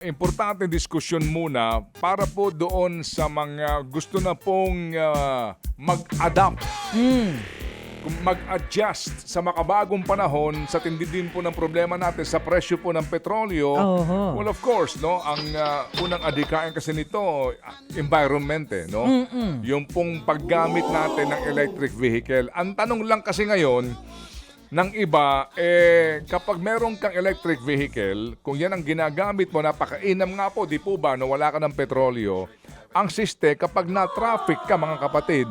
Importante diskusyon muna para po doon sa mga gusto na pong mag-adapt, mag-adjust sa makabagong panahon sa tindi din po ng problema natin sa presyo po ng petrolyo. Oho. Well, of course, no, ang unang adhikain kasi nito, environment, no? Yung pong paggamit natin ng electric vehicle. Ang tanong lang kasi ngayon, ng iba, kapag meron kang electric vehicle, kung yan ang ginagamit mo, napakainam nga po, di po ba, no, wala ka ng petrolyo, ang siste, kapag na-traffic ka, mga kapatid,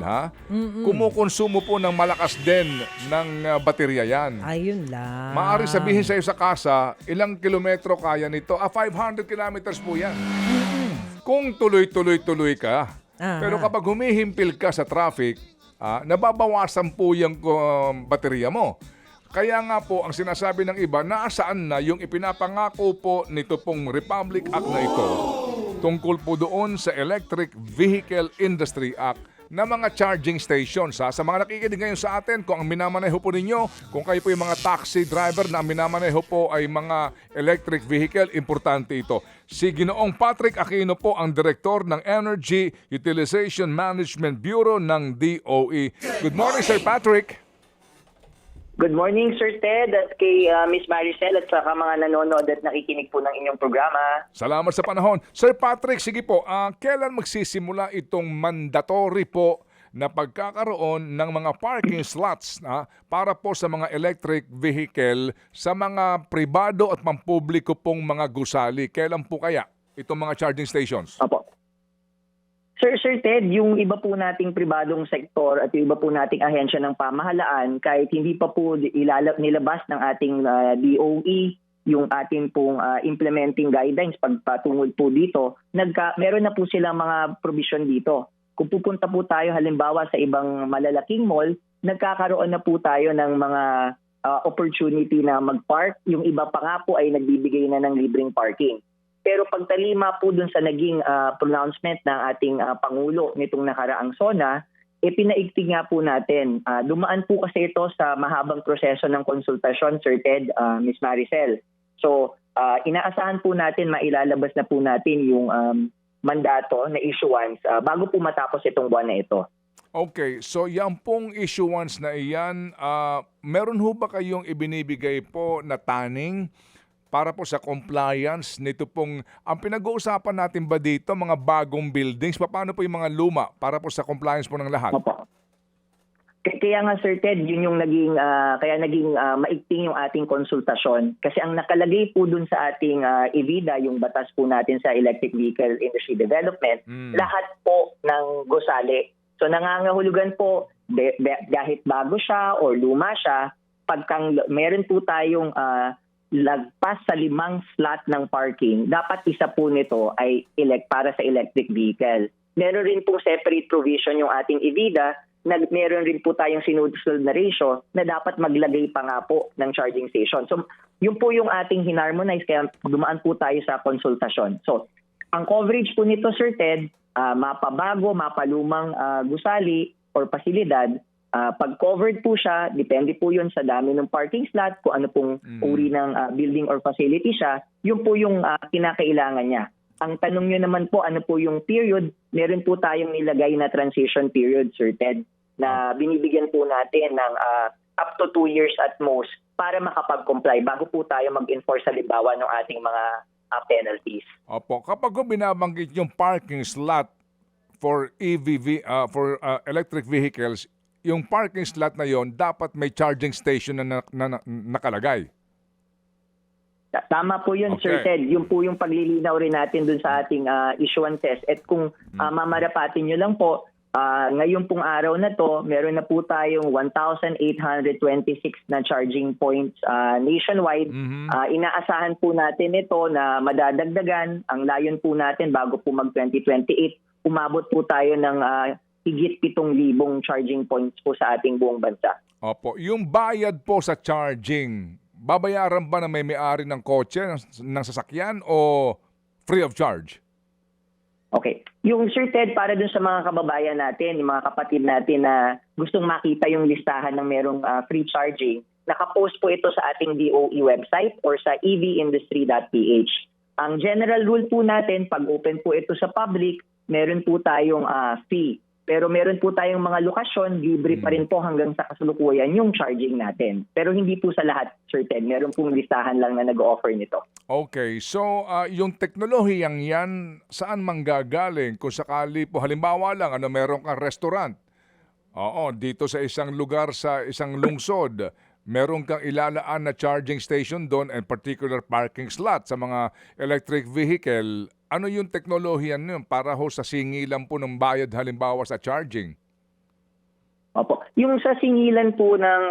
kumukonsumo po ng malakas din ng baterya yan. Ayun lang. Maaari sabihin sa iyo sa kasa, ilang kilometro kaya nito? 500 kilometers po yan. Kung tuloy-tuloy ka. Pero kapag humihimpil ka sa traffic, nababawasan po yung baterya mo. Kaya nga po, ang sinasabi ng iba, nasaan na yung ipinapangako po nito pong Republic Act na ito tungkol po doon sa Electric Vehicle Industry Act na mga charging stations. Sa mga nakikinig ngayon sa atin, kung ang minamaneho po ninyo, kung kayo po yung mga taxi driver na ang minamaneho po ay mga electric vehicle, importante ito. Si Ginoong Patrick Aquino po ang Direktor ng Energy Utilization Management Bureau ng DOE. Good morning, Sir Patrick. Good morning, Sir Ted, at kay Miss Maricel at saka mga nanonood at nakikinig po ng inyong programa. Salamat sa panahon. Sir Patrick, sige po, kailan magsisimula itong mandatory po na pagkakaroon ng mga parking slots para po sa mga electric vehicle sa mga pribado at pampubliko pong mga gusali? Kailan po kaya itong mga charging stations? Opo. Sir Ted, yung iba po nating pribadong sektor at yung iba po nating ahensya ng pamahalaan, kahit hindi pa po nilabas ng ating DOE, yung ating pong implementing guidelines pagpatungod po dito, meron na po silang mga provision dito. Kung pupunta po tayo halimbawa sa ibang malalaking mall, nagkakaroon na po tayo ng mga opportunity na mag-park. Yung iba pa nga po ay nagbibigay na ng libreng parking. Pero pagtalima po dun sa naging pronouncement ng ating Pangulo nitong nakaraang SONA, pinaigting nga po natin. Dumaan po kasi ito sa mahabang proseso ng konsultasyon, Sir Ted, Miss Maricel. So, inaasahan po natin, mailalabas na po natin yung mandato na issuance bago po matapos itong buwan na ito. Okay, so yan pong issuance na iyan, meron ho ba kayong ibinibigay po na taning para po sa compliance nito pong, ang pinag-uusapan natin ba dito, mga bagong buildings, paano po yung mga luma para po sa compliance po ng lahat? Opo. Kaya nga Sir Ted, yun yung naging, maigting yung ating konsultasyon. Kasi ang nakalagay po dun sa ating EVIDA, yung batas po natin sa Electric Vehicle Industry Development, lahat po ng gusali. So nangangahulugan po, dahil bago siya or luma siya, pagkang meron po tayong lagpas sa 5 slot ng parking, dapat isa po nito ay para sa electric vehicle. Meron rin po separate provision yung ating EVIDA na meron rin po tayong sinusunod na ratio na dapat maglagay pa nga po ng charging station. So, yun po yung ating hinarmonize kaya dumaan po tayo sa konsultasyon. So, ang coverage po nito, Sir Ted, mapabago, mapalumang gusali or pasilidad, pag covered po siya, depende po yun sa dami ng parking slot, kung ano pong uri ng building or facility siya, yun po yung kinakailangan niya. Ang tanong nyo naman po, ano po yung period, meron po tayong nilagay na transition period, Sir Ted, na binibigyan po natin ng up to 2 years at most para makapag-comply bago po tayo mag-enforce halimbawa ng ating mga penalties. Opo, kapag binabanggit yung parking slot for electric vehicles, yung parking slot na yon dapat may charging station na nakalagay. Tama po yun, Okay. Sir Ted. Yung po yung paglilinaw rin natin dun sa ating issuances. At kung mamarapatin nyo lang po, ngayon pong araw na to, meron na po tayong 1,826 na charging points nationwide. Inaasahan po natin ito na madadagdagan. Ang layon po natin bago po mag-2028, umabot po tayo ng higit 7,000 charging points po sa ating buong bansa. Opo, yung bayad po sa charging, babayaran ba na may-ari ng kotse, ng sasakyan o free of charge? Okay. Yung Sir Ted, para dun sa mga kababayan natin, yung mga kapatid natin na gustong makita yung listahan ng merong free charging, nakapost po ito sa ating DOE website or sa evindustry.ph. Ang general rule po natin, pag open po ito sa public, meron po tayong fee. Pero meron po tayong mga lokasyon, libre pa rin po hanggang sa kasalukuyan yung charging natin. Pero hindi po sa lahat, Sir Ted. Meron pong listahan lang na nag-offer nito. Okay, so yung teknolohiyang yan, saan manggagaling? Kung sakali po, halimbawa lang, meron kang restaurant. Oo, dito sa isang lugar, sa isang lungsod, meron kang ilalaan na charging station doon and particular parking slot sa mga electric vehicle. Ano yung teknolohiyan nun para ho sa singilan po ng bayad halimbawa sa charging? Opo. Yung sa singilan po ng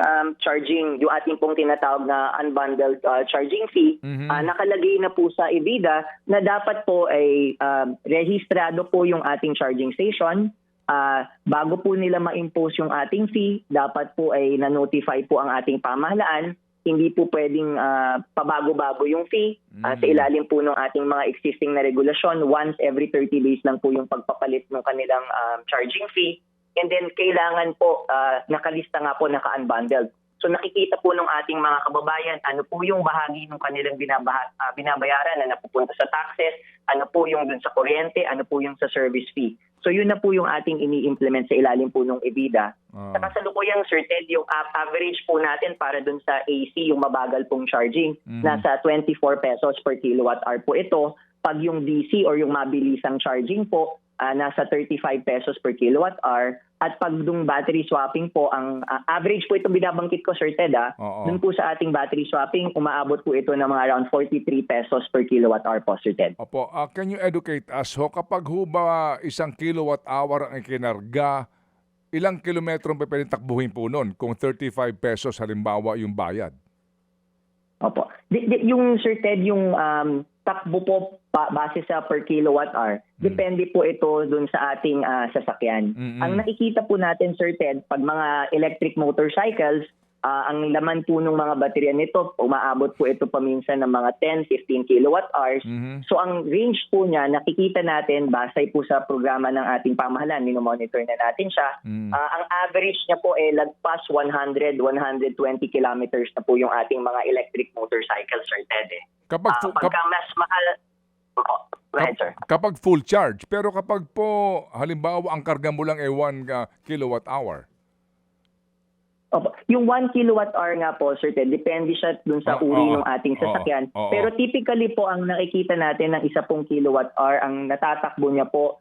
charging, yung ating pong tinatawag na unbundled charging fee, nakalagay na po sa EBITDA na dapat po ay rehistrado po yung ating charging station. Bago po nila ma-impose yung ating fee, dapat po ay na-notify po ang ating pamahalaan. Hindi po pwedeng pabago-bago yung fee sa ilalim po ng ating mga existing na regulasyon. Once every 30 days lang po yung pagpapalit ng kanilang charging fee. And then kailangan po nakalista nga po naka-unbundled. So nakikita po ng ating mga kababayan ano po yung bahagi ng kanilang binabayaran na napupunta sa taxes, ano po yung dun sa kuryente, ano po yung sa service fee. So yun na po yung ating ini-implement sa ilalim po ng EBITDA. Sa kasalukuyang, Sir Ted, yung average po natin para dun sa AC, yung mabagal pong charging, nasa 24 pesos per kilowatt hour po ito. Pag yung DC or yung mabilisang charging po, nasa 35 pesos per kilowatt hour. At pag dung battery swapping po, ang average po ito binabangkit ko, Sir Ted, dun po sa ating battery swapping, umaabot po ito ng mga around 43 pesos per kilowatt hour po, Sir Ted. Opo, can you educate us ho, kapag ho ba isang kilowatt hour ang ikinarga, ilang kilometro pa pwedeng takbuhin po nun kung 35 pesos halimbawa yung bayad? Opo. Yung, Sir Ted, yung takbo po base sa per kilowatt hour, depende po ito dun sa ating sasakyan. Ang nakikita po natin, Sir Ted, pag mga electric motorcycles, ang laman po ng mga baterya nito, umaabot po ito paminsan ng mga 10-15 kilowatt hours. So ang range po niya, nakikita natin, base po sa programa ng ating pamahalaan, minomonitor na natin siya. Ang average niya po ay lagpas 100-120 kilometers na po yung ating mga electric motorcycles, Sir Ted. Pagka mas mahal, go ahead, sir. Kapag full charge, pero kapag po, halimbawa, ang karga mo lang ay 1 kilowatt hour. Opo. Yung 1 kilowatt hour nga po, Sir Ted, depende siya dun sa uri ng ating sasakyan. Pero typically po, ang nakikita natin ng 1 kilowatt hour, ang natatakbo niya po,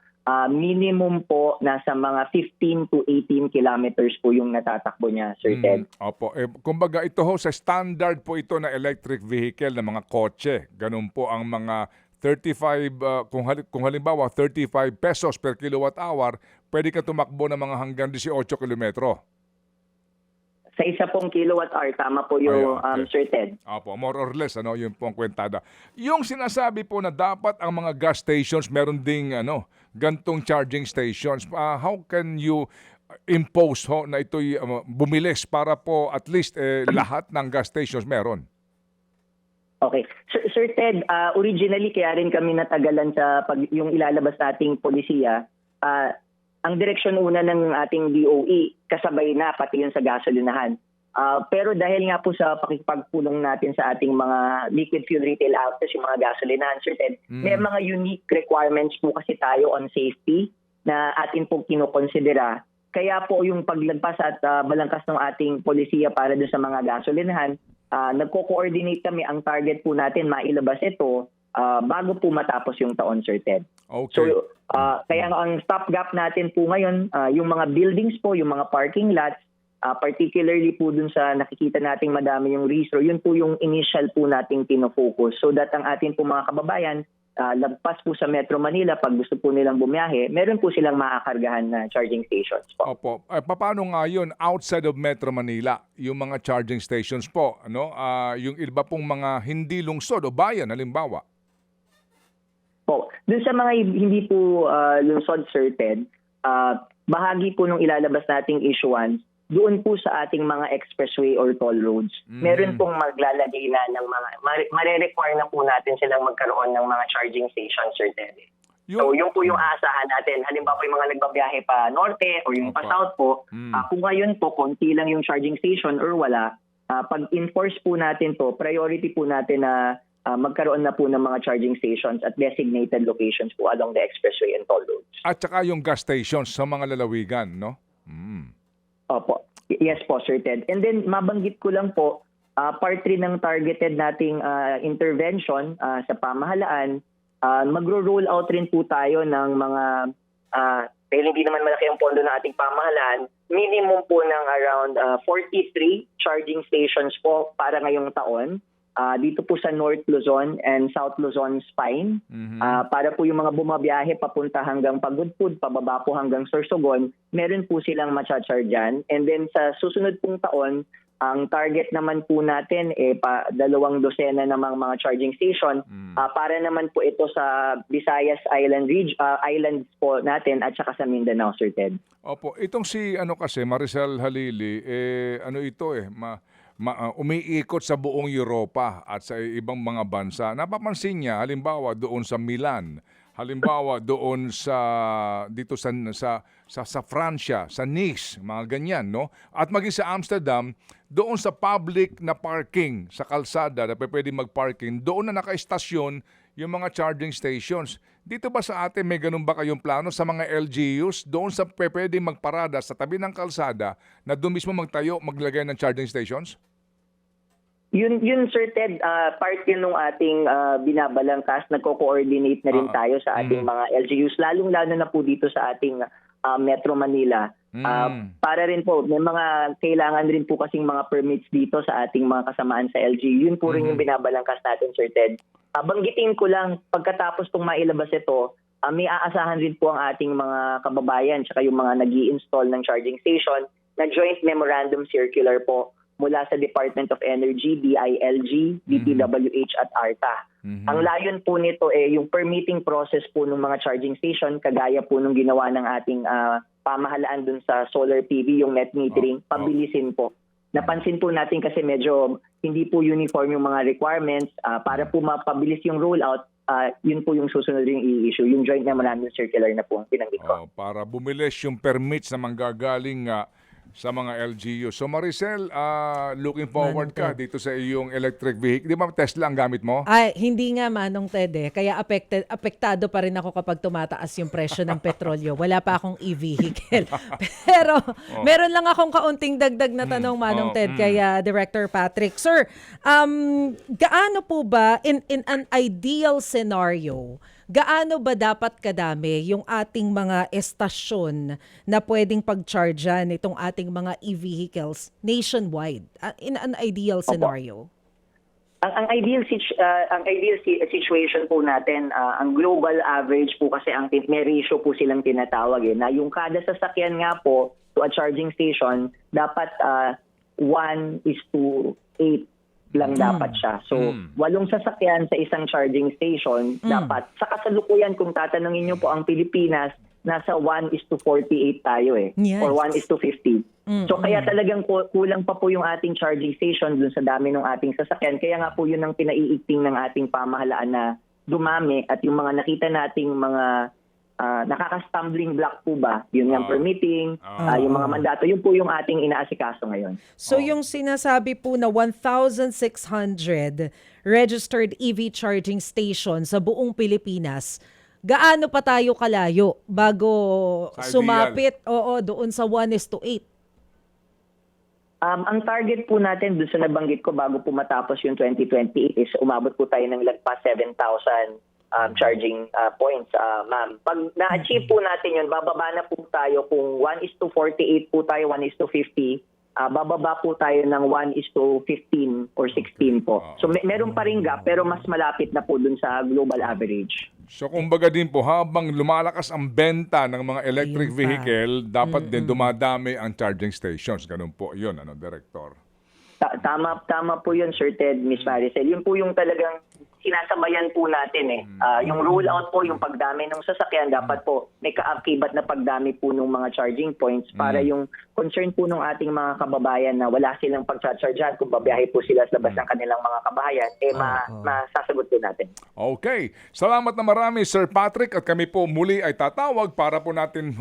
minimum po nasa mga 15 to 18 kilometers po yung natatakbo niya, Sir Ted. Opo. Kumbaga ito ho, sa standard po ito na electric vehicle na mga kotse. Ganun po ang mga 35, kung halimbawa 35 pesos per kilowatt hour, pwede ka tumakbo ng mga hanggang 18 kilometro. Sa 1 kilowatt hour, tama po yung Sir Ted. Opo, more or less, yun po ang kwentada. Yung sinasabi po na dapat ang mga gas stations meron ding gantong charging stations. How can you impose ho na ito'y bumilis para po at least lahat ng gas stations meron? Okay. Sir Ted, originally kaya rin kami natagalan sa yung ilalabas nating polisiya. Ang direksyon una ng ating DOE, kasabay na pati yun sa gasolinahan. Pero dahil nga po sa pakikipagpulong natin sa ating mga liquid fuel retail outlets, yung mga gasolinahan, Sir Ted, may mga unique requirements po kasi tayo on safety na atin po kinokonsidera. Kaya po yung paglagpas at balangkas ng ating polisiya para doon sa mga gasolinahan, nagko-coordinate kami. Ang target po natin mailabas ito bago po matapos yung taon, Sir Ted. Okay. So, kaya ang stopgap natin po ngayon, yung mga buildings po, yung mga parking lots, particularly po dun sa nakikita nating madami yung restro, yun po yung initial po nating tinofocus. So that ang atin po mga kababayan, lagpas po sa Metro Manila, pag gusto po nilang bumiyahe, meron po silang makakargahan na charging stations po. Opo. Paano nga yun outside of Metro Manila, yung mga charging stations po, yung iba pong mga hindi lungsod o bayan, halimbawa? Po, dun sa mga hindi po lungsod, Sir Ted, bahagi po nung ilalabas nating issuance, doon po sa ating mga expressway or toll roads, meron pong maglalagay na ng mga, mare-require na po natin silang magkaroon ng mga charging stations, Sir Ted. So, yun po yung aasahan natin. Halimbawa po yung mga nagbabiyahe pa norte o yung pa south po, kung ngayon po, konti lang yung charging station or wala, pag-enforce po natin to, priority po natin na magkaroon na po ng mga charging stations at designated locations po along the expressway and toll roads. At saka yung gas stations sa mga lalawigan, no? Mm. Opo. Yes po, Sir Ted. And then mabanggit ko lang po, part 3 ng targeted nating intervention sa pamahalaan, magro-roll out rin po tayo ng mga, dahil hindi naman malaki ang pondo ng ating pamahalaan, minimum po ng around 43 charging stations po para ngayong taon. Dito po sa North Luzon and South Luzon Spine. Para po yung mga bumabiyahe papunta hanggang Pagudpud, pababa po hanggang Sorsogon, meron po silang matcha-charge dyan. And then sa susunod pong taon, ang target naman po natin 2 dosena namang mga charging station para naman po ito sa Visayas Islands po natin at saka sa Mindanao, Sir Ted. Opo, itong si kasi Maricel Halili, umiikot sa buong Europa at sa ibang mga bansa. Napapansin niya, halimbawa doon sa Milan, halimbawa doon sa Francia, sa Nice, mga ganyan, no? At maging sa Amsterdam, doon sa public na parking sa kalsada na pwede mag-parking, doon na naka-estasyon yung mga charging stations. Dito ba sa atin may ganun ba kayong plano sa mga LGUs? Doon sa pwede magparada sa tabi ng kalsada na doon mismo maglagay ng charging stations? Yun Sir Ted, part yun ng ating binabalangkas, nagko-coordinate na rin tayo sa ating mga LGUs, lalong-lalo na po dito sa ating Metro Manila. Para rin po, may mga kailangan rin po kasing mga permits dito sa ating mga kasamaan sa LGU. Yun po rin yung binabalangkas natin, Sir Ted. Banggitin ko lang, pagkatapos itong mailabas ito, may aasahan rin po ang ating mga kababayan tsaka yung mga nag-i-install ng charging station na joint memorandum circular po mula sa Department of Energy, DILG, DPWH at ARTA. Ang layon po nito yung permitting process po ng mga charging station, kagaya po nung ginawa ng ating pamahalaan dun sa solar PV, yung net metering, pabilisin po. Napansin po natin kasi medyo hindi po uniform yung mga requirements. Para po mapabilis yung rollout, yun po yung susunod yung i-issue, yung joint memorandum circular na po ang pinanggit ko. Para bumilis yung permits na manggagaling sa mga LGU. So Maricel, looking forward ka dito sa iyong electric vehicle. Di ba Tesla ang gamit mo? Ay, hindi nga Manong Ted Kaya apektado pa rin ako kapag tumataas yung presyo ng petrolyo. Wala pa akong e-vehicle. Pero meron lang akong kaunting dagdag na tanong Manong Ted kaya Director Patrick. Sir, gaano po ba in an ideal scenario, gaano ba dapat kadami yung ating mga estasyon na pwedeng pag-chargean itong ating mga e-vehicles nationwide in an ideal scenario? Ang ideal situation po natin, ang global average po kasi may ratio po silang tinatawag na yung kada sasakyan nga po to a charging station dapat 1:8 lang dapat siya. So, 8 sasakyan sa isang charging station dapat. Sa kasalukuyan, kung tatanungin niyo po ang Pilipinas, nasa 1:48 tayo Yes. or 1:50. So, kaya talagang kulang pa po yung ating charging station dun sa dami ng ating sasakyan. Kaya nga po yun ang pinaiigting ng ating pamahalaan na dumami at yung mga nakita nating mga nakaka-stumbling block po ba? Yun yung permitting, yung mga mandato, yun po yung ating inaasikaso ngayon. So yung sinasabi po na 1,600 registered EV charging station sa buong Pilipinas, gaano pa tayo kalayo bago sumapit doon sa 1:8? Ang target po natin doon sa nabanggit ko bago po matapos yung 2028 is umabot po tayo ng lagpas 7,000 charging points, ma'am. Pag na-achieve po natin yun, bababa na po tayo kung 1:48 po tayo, 1:50, bababa po tayo ng 1:15 or 16 po. So meron pa rin gap pero mas malapit na po dun sa global average. So kumbaga din po, habang lumalakas ang benta ng mga electric vehicle, dapat din dumadami ang charging stations. Ganun po yun, Director? Tama po yun, Sir Ted, Miss Maricel. Yun po yung talagang sinasabayan po natin yung rollout po, yung pagdami ng sasakyan, dapat po may kaakibat na pagdami po ng mga charging points para yung concern po ng ating mga kababayan na wala silang pag-chargean kung babiyahe po sila sa labas ng kanilang mga kabahayan, masasagot po natin. Okay. Salamat na marami, Sir Patrick. At kami po muli ay tatawag para po natin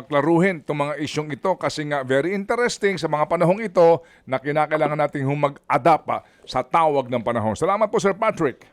klaruhin itong mga isyong ito kasi nga very interesting sa mga panahong ito na kinakailangan natin mag-adapt sa tawag ng panahon. Salamat po, Sir Patrick.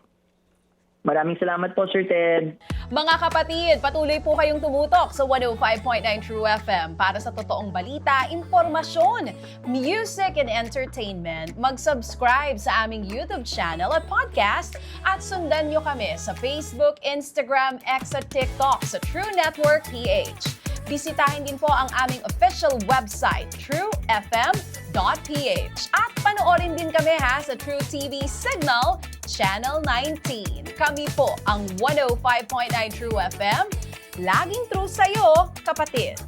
Maraming salamat po, Sir Ted. Mga kapatid, patuloy po kayong tumutok sa 105.9 True FM para sa totoong balita, impormasyon, music and entertainment. Mag-subscribe sa aming YouTube channel at podcast at sundan nyo kami sa Facebook, Instagram, X at TikTok sa True Network PH. Bisitahin din po ang aming official website, truefm.ph. At panoorin din kami sa True TV Signal, Channel 19. Kami po ang 105.9 True FM. Laging true sa'yo, kapatid.